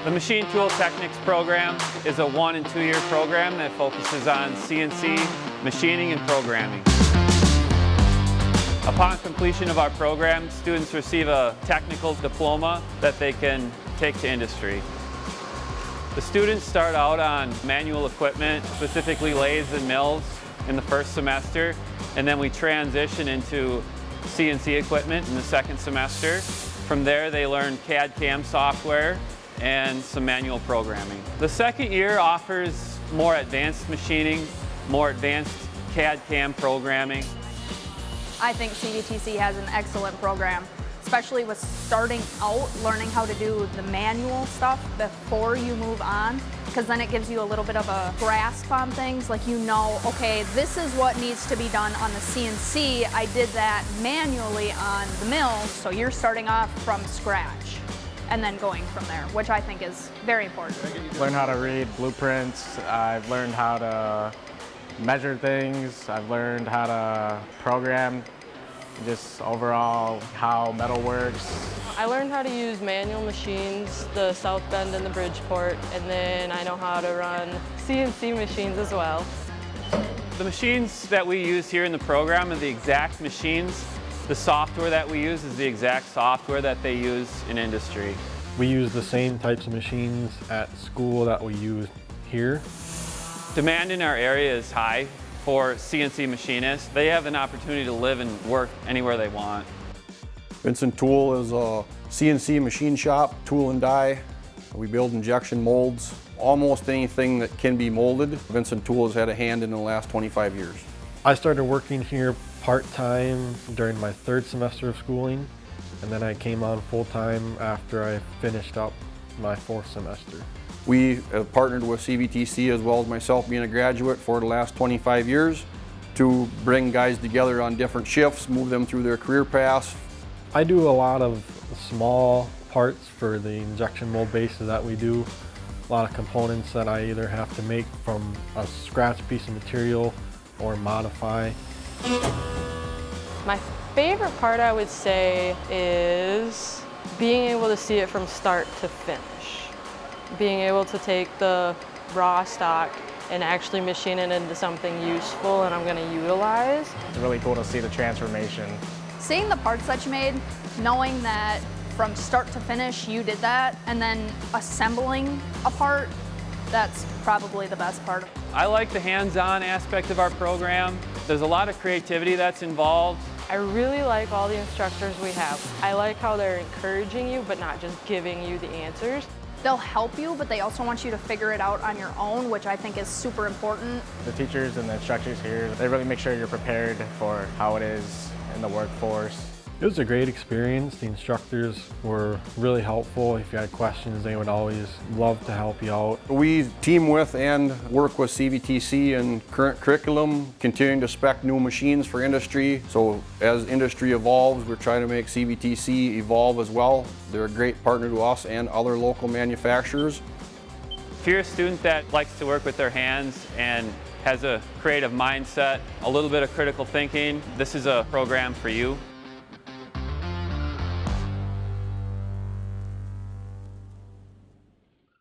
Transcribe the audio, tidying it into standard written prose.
The Machine Tool Technics program is a 1- and 2-year program that focuses on CNC, machining, and programming. Upon completion of our program, students receive a technical diploma that they can take to industry. The students start out on manual equipment, specifically lathes and mills, in the first semester, and then we transition into CNC equipment in the second semester. From there, they learn CAD/CAM software and some manual programming. The second year offers more advanced machining, more advanced CAD/CAM programming. I think CVTC has an excellent program, especially with starting out, learning how to do the manual stuff before you move on, because then it gives you a little bit of a grasp on things, like you know, okay, this is what needs to be done on the CNC. I did that manually on the mill, so you're starting off from scratch and then going from there, which I think is very important. Learn how to read blueprints. I've learned how to measure things. I've learned how to program, just overall how metal works. I learned how to use manual machines, the South Bend and the Bridgeport, and then I know how to run CNC machines as well. The machines that we use here in the program are the exact machines. The software that we use is the exact software that they use in industry. We use the same types of machines at school that we use here. Demand in our area is high for CNC machinists. They have an opportunity to live and work anywhere they want. Vincent Tool is a CNC machine shop, tool and die. We build injection molds. Almost anything that can be molded, Vincent Tool has had a hand in the last 25 years. I started working here part-time during my 3rd semester of schooling, and then I came on full-time after I finished up my 4th semester. We have partnered with CVTC, as well as myself being a graduate, for the last 25 years to bring guys together on different shifts, move them through their career paths. I do a lot of small parts for the injection mold bases that we do. A lot of components that I either have to make from a scratch piece of material or modify. My favorite part, I would say, is being able to see it from start to finish. Being able to take the raw stock and actually machine it into something useful and I'm going to utilize. It's really cool to see the transformation. Seeing the parts that you made, knowing that from start to finish you did that, and then assembling a part, that's probably the best part. I like the hands-on aspect of our program. There's a lot of creativity that's involved. I really like all the instructors we have. I like how they're encouraging you but not just giving you the answers. They'll help you, but they also want you to figure it out on your own, which I think is super important. The teachers and the instructors here, they really make sure you're prepared for how it is in the workforce. It was a great experience. The instructors were really helpful. If you had questions, they would always love to help you out. We team with and work with CVTC in current curriculum, continuing to spec new machines for industry. So as industry evolves, we're trying to make CVTC evolve as well. They're a great partner to us and other local manufacturers. If you're a student that likes to work with their hands and has a creative mindset, a little bit of critical thinking, this is a program for you.